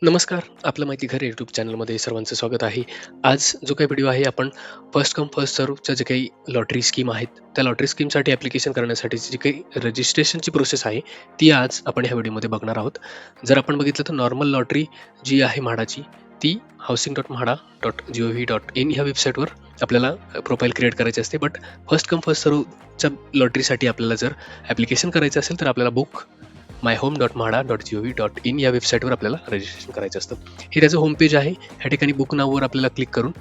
नमस्कार. आपलं माहिती घर यूट्यूब चॅनलमध्ये सर्वांचं स्वागत आहे. आज जो काही व्हिडिओ आहे आपण फर्स्ट कम फर्स्ट सर्व्हच्या जे काही लॉटरी स्कीम आहेत, त्या लॉटरी स्कीमसाठी ॲप्लिकेशन करण्यासाठीची जी काही रजिस्ट्रेशनची प्रोसेस आहे, ती आज आपण ह्या व्हिडिओमध्ये बघणार आहोत. जर आपण बघितलं तर नॉर्मल लॉटरी जी आहे म्हाडाची, ती housing.mhada.gov.in ह्या वेबसाईटवर आपल्याला प्रोफाईल क्रिएट करायची असते. बट फर्स्ट कम फर्स्ट सर्व्हच्या लॉटरीसाठी आपल्याला जर ॲप्लिकेशन करायचं असेल, तर आपल्याला myhome.mhada.gov.in या वेबसाईटवर आपल्याला रजिस्ट्रेशन करायचं असतं. हे त्याचं होम पेज आहे. ह्या ठिकाणी बुक नाववर आपल्याला क्लिक करून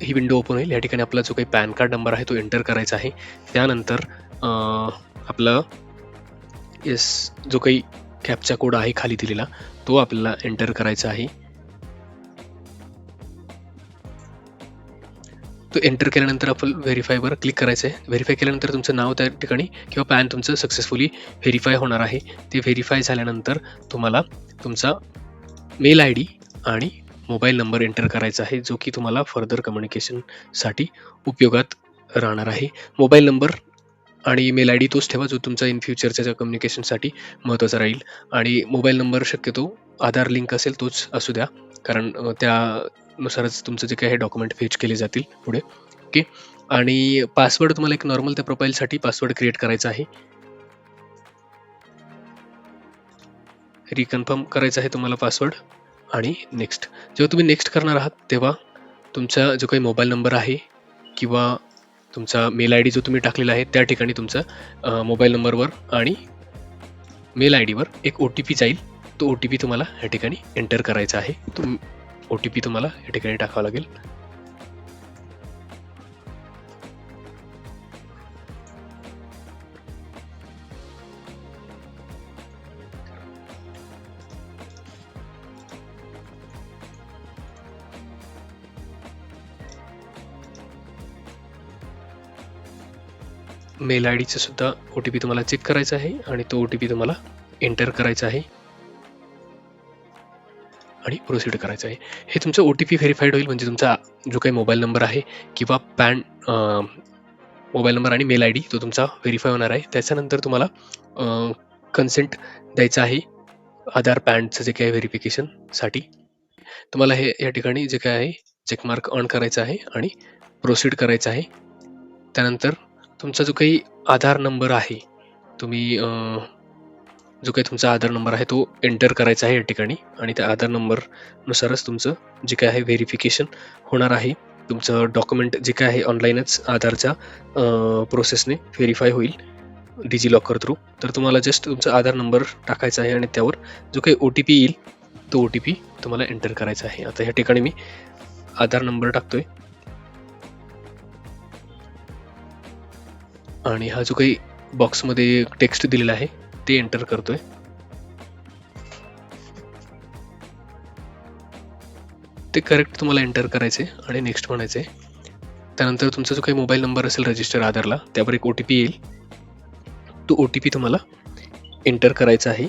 ही विंडो ओपन होईल. या ठिकाणी आपला जो काही पॅन कार्ड नंबर आहे तो एंटर करायचा आहे. त्यानंतर आपला जो काही कॅप्चा कोड आहे खाली दिलेला, तो आपल्याला एंटर करायचा आहे. तो एंटर केल्यानंतर आपण व्हेरीफायवर क्लिक करायचं आहे. व्हेरीफाय केल्यानंतर तुमचं नाव त्या ठिकाणी किंवा पॅन तुमचं सक्सेसफुली व्हेरीफाय होणार आहे. ते व्हेरीफाय झाल्यानंतर तुम्हाला तुमचा मेल आय डी आणि मोबाईल नंबर एंटर करायचा आहे, जो की तुम्हाला फर्दर कम्युनिकेशनसाठी उपयोगात राहणार आहे. मोबाईल नंबर आणि ईमेल आय डी तोच ठेवा, जो तुमचा इन फ्युचरच्या महत्त्वाचा राहील. आणि मोबाईल नंबर शक्यतो आधार लिंक असेल तोच असू द्या, कारण त्यानुसारच तुमचं जे काही डॉक्युमेंट फेच केले जातील पुढे. ओके. आणि पासवर्ड तुम्हाला एक नॉर्मल त्या प्रोफाईलसाठी पासवर्ड क्रिएट करायचा आहे. रिकन्फर्म करायचा आहे तुम्हाला पासवर्ड आणि नेक्स्ट. जेव्हा तुम्ही नेक्स्ट करणार आहात, तेव्हा तुमचा जो काही मोबाईल नंबर आहे किंवा तुमचा मेल आय डी जो तुम्ही टाकलेला आहे, त्या ठिकाणी तुमचा मोबाईल नंबरवर आणि मेल आय डीवर एक ओ-टी-पी जाईल. तो ओ-टी-पी तुम्हाला या ठिकाणी एंटर करायचा आहे. ओ-टी-पी तुम्हाला या ठिकाणी टाकावा लागेल. मेल आय डीचं सुद्धा ओ-टी-पी तुम्हाला चेक करायचा आहे आणि तो ओ-टी-पी तुम्हाला एंटर करायचा आहे आणि प्रोसीड करायचं आहे. हे तुमचं ओ-टी-पी व्हेरिफाईड होईल, म्हणजे तुमचा जो काही मोबाईल नंबर आहे किंवा मोबाईल नंबर आणि मेल आय डी तो तुमचा व्हेरीफाय होणार आहे. त्याच्यानंतर तुम्हाला कन्सेंट द्यायचा आहे आधार पॅनचं जे काही व्हेरिफिकेशनसाठी. तुम्हाला हे या ठिकाणी जे काय आहे चेकमार्क ऑन करायचा आहे आणि प्रोसीड करायचं आहे. त्यानंतर तुमचा जो काही आधार नंबर आहे, तुम्ही जो काही तुमचा आधार नंबर आहे तो एंटर करायचा आहे या ठिकाणी आणि त्या आधार नंबरनुसारच तुमचं जे काय आहे व्हेरिफिकेशन होणार आहे. तुमचं डॉक्युमेंट जे काय आहे ऑनलाईनच आधारच्या प्रोसेसने व्हेरीफाय होईल डिजिलॉकर थ्रू. तर तुम्हाला जस्ट तुमचा आधार नंबर टाकायचा आहे आणि त्यावर जो काही ओ-टी-पी येईल तो ओ-टी-पी तुम्हाला एंटर करायचा आहे. आता ह्या ठिकाणी मी आधार नंबर टाकतोय आणि हा जो काही बॉक्समध्ये टेक्स्ट दिलेला आहे ते एंटर करतोय. ते करेक्ट तुम्हाला एंटर करायचे आणि नेक्स्ट म्हणायचे. त्यानंतर तुमचा जो काही मोबाईल नंबर असेल रजिस्टर आधारला, त्यावर एक ओ-टी-पी येईल. तो ओ-टी-पी तुम्हाला एंटर करायचा आहे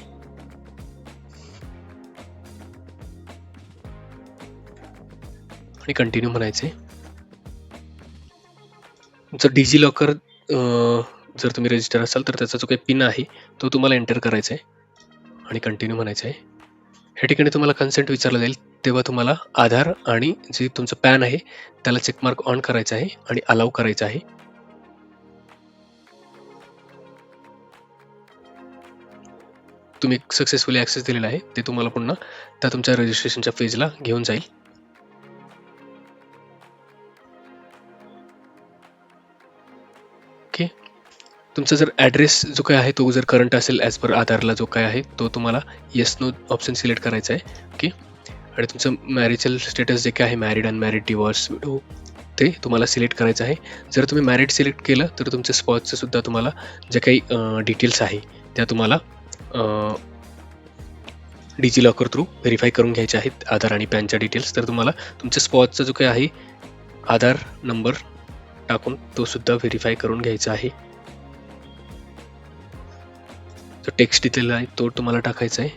आणि कंटिन्यू म्हणायचे. तुमचं डिजिलॉकर जर तुम्ही रजिस्टर असाल तर त्याचा जो काही पिन आहे तो तुम्हाला एंटर करायचा आहे आणि कंटिन्यू म्हणायचं आहे. ह्या ठिकाणी तुम्हाला कन्सेंट विचारला जाईल, तेव्हा तुम्हाला आधार आणि जे तुमचं पॅन आहे त्याला चेकमार्क ऑन करायचा आहे आणि अलाउ करायचं आहे. तुम्ही सक्सेसफुली ॲक्सेस दिलेला आहे, ते तुम्हाला पुन्हा त्या तुमच्या रजिस्ट्रेशनच्या पेजला घेऊन जाईल. ओके. तुमचा जर ॲड्रेस जो काही आहे तो जर करंट असेल ॲज पर आधारला जो काय आहे तो तुम्हाला येस नो ऑप्शन सिलेक्ट करायचा आहे. ओके. आणि तुमचं मॅरिटल स्टेटस जे काय आहे, मॅरिड, अनमॅरिड, डिवोर्स, विडो, ते तुम्हाला सिलेक्ट करायचं आहे. जर तुम्ही मॅरिड सिलेक्ट केलं तर तुमच्या स्पॉटचं सुद्धा तुम्हाला जे काही डिटेल्स आहे त्या तुम्हाला डिजिलॉकर थ्रू व्हेरीफाय करून घ्यायचे आहेत, आधार आणि पॅनच्या डिटेल्स. तर तुम्हाला तुमच्या स्पॉटचा जो काही आहे आधार नंबर टाकून तो सुद्धा व्हेरीफाय करून घ्यायचा आहे. जो टेक्स्ट दिलेला आहे तो तुम्हाला टाकायचा आहे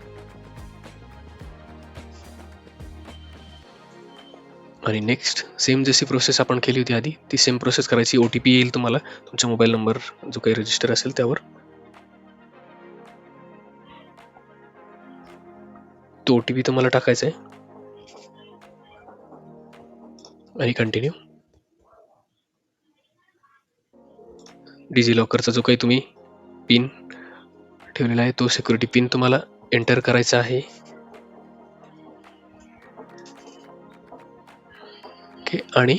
आणि नेक्स्ट सेम जशी प्रोसेस आपण केली होती आधी ती सेम प्रोसेस करायची. ओ-टी-पी येईल तुम्हाला तुमचा मोबाईल नंबर जो काही रजिस्टर असेल त्यावर. तो तो OTP तुम्हाला टाकायचा आहे आणि कंटिन्यू. डिजिलॉकरचा जो काही तुम्ही पिन ठेवलेला आहे तो सिक्युरिटी पिन तुम्हाला एंटर करायचा आहे. ओके, आणि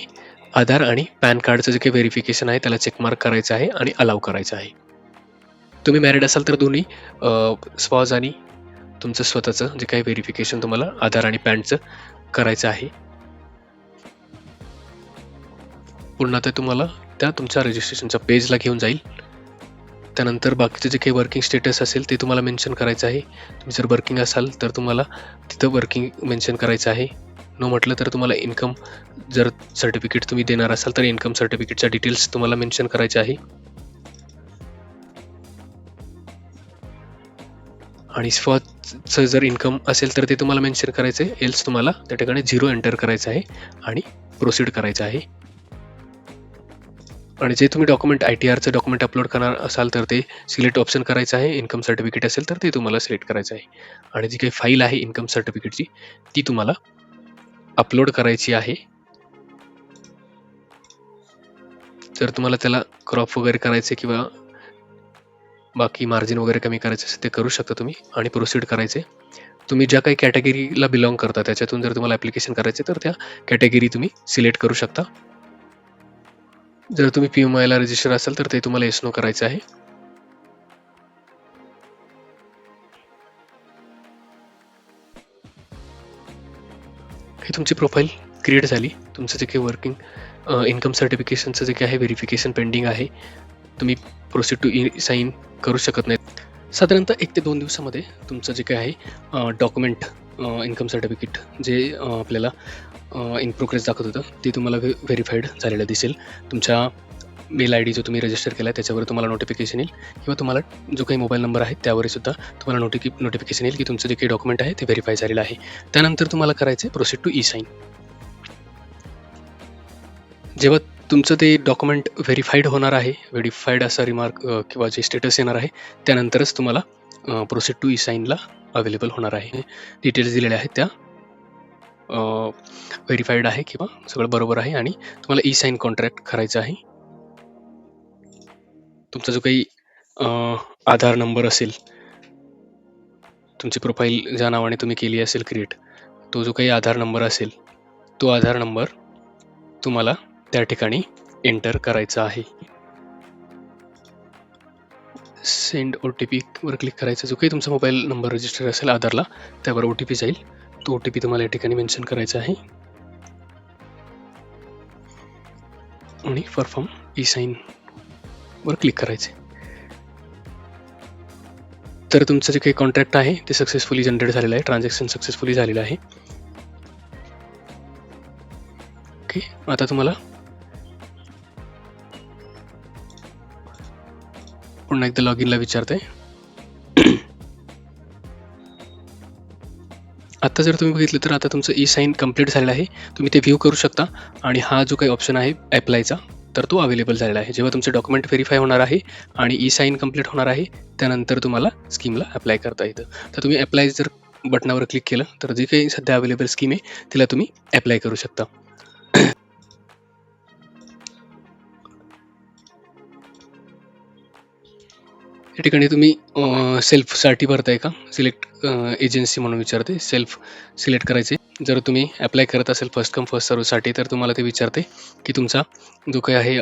आधार आणि पॅन कार्डचं जे काही व्हेरिफिकेशन आहे त्याला चेक मार्क करायचं आहे आणि अलाउ करायचं आहे. तुम्ही मॅरिड असाल तर दोन्ही स्पॉज आणि तुमचं स्वतःचं जे काही व्हेरिफिकेशन तुम्हाला आधार आणि पॅनचं करायचं आहे. पुन्हा ते तुम्हाला त्या तुमच्या रजिस्ट्रेशनच्या पेजला घेऊन जाईल. त्यानंतर बाकीचं जे काही वर्किंग स्टेटस असेल ते तुम्हाला मेन्शन करायचं आहे. तुम्ही जर वर्किंग असाल तर तुम्हाला तिथं वर्किंग मेन्शन करायचं आहे. नो म्हटलं तर तुम्हाला इन्कम जर सर्टिफिकेट तुम्ही देणार असाल तर इन्कम सर्टिफिकेटच्या डिटेल्स तुम्हाला मेन्शन करायचे आहे. आणि स्पॉजचं जर इन्कम असेल तर ते तुम्हाला मेन्शन करायचं आहे. एल्स तुम्हाला त्या ठिकाणी 0 एंटर करायचं आहे आणि प्रोसीड करायचं आहे. आणि जे तुम्ही डॉक्युमेंट ITRचं डॉक्युमेंट अपलोड करणार असाल तर ते सिलेक्ट ऑप्शन करायचं आहे. इन्कम सर्टिफिकेट असेल तर ते तुम्हाला सिलेक्ट करायचं आहे. आणि जी काही फाईल आहे इन्कम सर्टिफिकेटची ती तुम्हाला अपलोड करायची आहे. जर तुम्हाला त्याला क्रॉप वगैरे करायचे किंवा बाकी मार्जिन वगैरे कमी करायचं असेल ते करू शकता तुम्ही आणि प्रोसीड करायचे. तुम्ही ज्या काही कॅटेगरीला बिलॉंग करता त्याच्यातून जर तुम्हाला ॲप्लिकेशन करायचे तर त्या कॅटेगरी तुम्ही सिलेक्ट करू शकता. जर तुम्ही PMIला रजिस्टर असाल तर ते तुम्हाला येस नो करायचं आहे. हे तुमची प्रोफाईल क्रिएट झाली. तुमचं जे काही वर्किंग इन्कम सर्टिफिकेशनचं जे काही आहे व्हेरिफिकेशन पेंडिंग आहे. तुम्ही प्रोसीड टू साईन करू शकत नाही. साधारणतः 1 ते 2 दिवसामध्ये तुमचं जे काही आहे डॉक्युमेंट इन्कम सर्टिफिकेट जे आपल्याला इन प्रोग्रेस दाखवत होतं ते तुम्हाला व्हेरीफाईड झालेलं दिसेल. तुमच्या मेल ID जो तुम्ही रजिस्टर केला आहे त्याच्यावर तुम्हाला नोटिफिकेशन येईल किंवा तुम्हाला जो काही मोबाईल नंबर आहे त्यावर सुद्धा तुम्हाला नोटिफिकेशन येईल की तुमचं जे काही डॉक्युमेंट आहे ते व्हेरीफाय झालेलं आहे. त्यानंतर तुम्हाला करायचं आहे प्रोसीड टू साईन. जेव्हा तुमचं ते डॉक्युमेंट व्हेरीफाईड होणार आहे, व्हेरीफाईड असा रिमार्क किंवा जे स्टेटस येणार आहे त्यानंतरच तुम्हाला प्रोसीड टू साईनला अवेलेबल होणार आहे. डिटेल्स दिलेल्या आहेत त्या व्हेरीफाईड आहे किंवा सगळं बरोबर आहे आणि तुम्हाला साईन कॉन्ट्रॅक्ट करायचं आहे. तुमचा जो काही आधार नंबर असेल, तुमची प्रोफाईल ज्या नावाने तुम्ही केली असेल क्रिएट, तो जो काही आधार नंबर असेल तो आधार नंबर तुम्हाला त्या ठिकाणी एंटर करायचा आहे. सेंड OTP वर क्लिक करायचं. जो काही तुमचा मोबाईल नंबर रजिस्टर असेल आधारला त्यावर OTP जाईल. तो OTP तुम्हाला या ठिकाणी मेन्शन करायचा आहे आणि परफॉर्म साईन वर क्लिक करायचे. तर तुमचं जे काही कॉन्ट्रॅक्ट आहे ते सक्सेसफुली जनरेट झालेलं आहे. ट्रान्झॅक्शन सक्सेसफुली झालेलं आहे. ओके, आता तुम्हाला पुन्हा एकदा लॉग इनला विचारते. आता जर तुम्ही बघितलं तर आता तुमचं साईन कंप्लीट झालेलं आहे. तुम्ही ते व्ह्यू करू शकता आणि हा जो काही ऑप्शन आहे ॲप्लायचा तर तो अवेलेबल झालेला आहे. जेव्हा तुमचं डॉक्युमेंट व्हेरीफाय होणार आहे आणि साईन कंप्लीट होणार आहे त्यानंतर तुम्हाला स्कीमला अप्लाय करता येतं. तर तुम्ही अप्लाय जर बटनावर क्लिक केलं तर जी काही सध्या अवेलेबल स्कीम आहे तिला तुम्ही अप्लाय करू शकता. या ठिकाणी तुम्ही सेल्फसाठी भरताय का, सिलेक्ट एजन्सी म्हणून विचारते. सेल्फ सिलेक्ट करायचे. जर तुम्ही अप्लाय करत असेल फर्स्ट कम फर्स्ट सर्व्हसाठी तर तुम्हाला ते विचारते की तुमचा जो काही आहे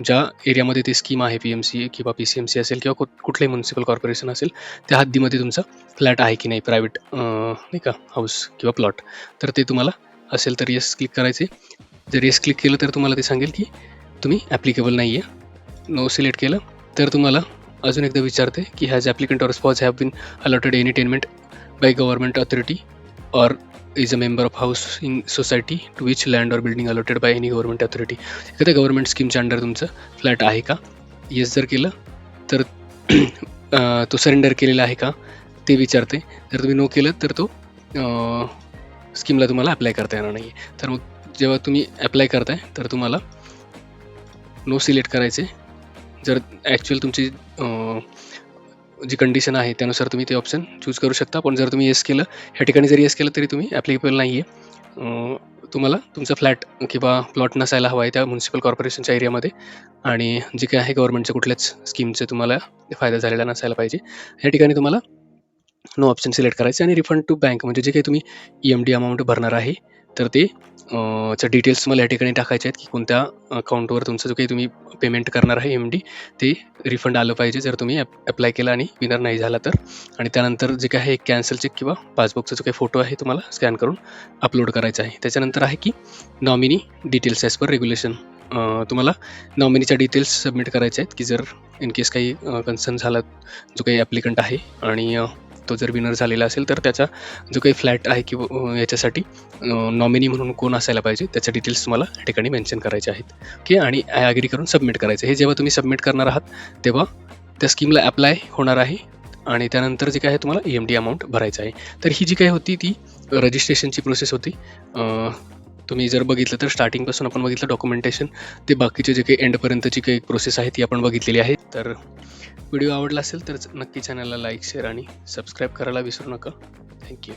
ज्या एरियामध्ये ती स्कीम आहे PMC किंवा PCMC असेल किंवा कुठलंही म्युनिसिपल कॉर्पोरेशन असेल त्या हद्दीमध्ये तुमचा फ्लॅट आहे की नाही, प्रायव्हेट नाही का हाऊस किंवा प्लॉट, तर ते तुम्हाला असेल तर येस क्लिक करायचे. जर येस क्लिक केलं तर तुम्हाला ते सांगेल की तुम्ही ॲप्लिकेबल नाही आहे. नो सिलेक्ट केलं तर तुम्हाला अजून एकदा विचारते की has applicant or spouse have been allotted any tenement by government authority or is a member of housing society to which land or building allotted by any government authority. एखाद्या government स्कीमच्या under तुमचं flat आहे का. Yes जर केलं तर तो surrender केलेला आहे का ते विचारते. जर तुम्ही नो केलं तर तो स्कीमला तुम्हाला अप्लाय करता येणार नाही. तर मग जेव्हा तुम्ही अप्लाय करताय तर तुम्हाला नो सिलेक्ट करायचे. जर ॲक्च्युअल तुमची जी कंडिशन आहे त्यानुसार तुम्ही ते ऑप्शन चूज करू शकता. पण जर तुम्ही येस केलं, ह्या ठिकाणी जर येस केलं तरी तुम्ही ॲप्लिकेबल नाही आहे. तुम्हाला तुमचा फ्लॅट किंवा प्लॉट नसायला हवा आहे त्या म्युनिसिपल कॉर्पोरेशनच्या एरियामध्ये आणि जे काही आहे गव्हर्नमेंटच्या कुठल्याच स्कीमचे तुम्हाला फायदा झालेला नसायला पाहिजे. या ठिकाणी तुम्हाला नो ऑप्शन सिलेक्ट करायचं आणि रिफंड टू बँक म्हणजे जे काही तुम्ही EMD अमाऊंट भरणार आहे, तर ते च्या डिटेल्स तुम्हाला या ठिकाणी टाकायचे आहेत, की कोणत्या अकाउंटवर तुमचं जो काही तुम्ही पेमेंट करणार आहे EMD ते रिफंड आलं पाहिजे जर तुम्ही अप्लाय केला आणि विनर नाही झाला तर. आणि त्यानंतर जे काही आहे कॅन्सल चेक किंवा पासबुकचा जो काही फोटो आहे तुम्हाला स्कॅन करून अपलोड करायचा आहे. त्याच्यानंतर आहे की nominee details as per regulation. तुम्हाला नॉमिनीच्या डिटेल्स सबमिट करायच्या आहेत, की जर इन केस काही कन्सर्न झाला जो काही ॲप्लिकंट आहे आणि तो जर विनर झालेला असेल तर त्याचा जो काही फ्लॅट आहे किंवा याच्यासाठी नॉमिनी म्हणून कोण असायला पाहिजे त्याच्या डिटेल्स तुम्हाला या ठिकाणी मेन्शन करायचे आहेत. ओके आणि ॲग्री करून सबमिट करायचं. हे जेव्हा तुम्ही सबमिट करणार आहात तेव्हा त्या स्कीमला अप्लाय होणार आहे आणि त्यानंतर जे काय आहे तुम्हाला EMD अमाऊंट भरायचं आहे. तर ही जी काही होती ती रजिस्ट्रेशनची प्रोसेस होती. तुम्ही जर बघितलं तर स्टार्टिंगपासून आपण बघितलं डॉक्युमेंटेशन ते बाकीचे जे काही एंडपर्यंतची काही प्रोसेस आहे ती आपण बघितलेली आहे. तर व्हिडिओ आवडला असेल तर नक्की चॅनलला लाईक, शेअर आणि सबस्क्राईब करायला विसरू नका. थँक्यू.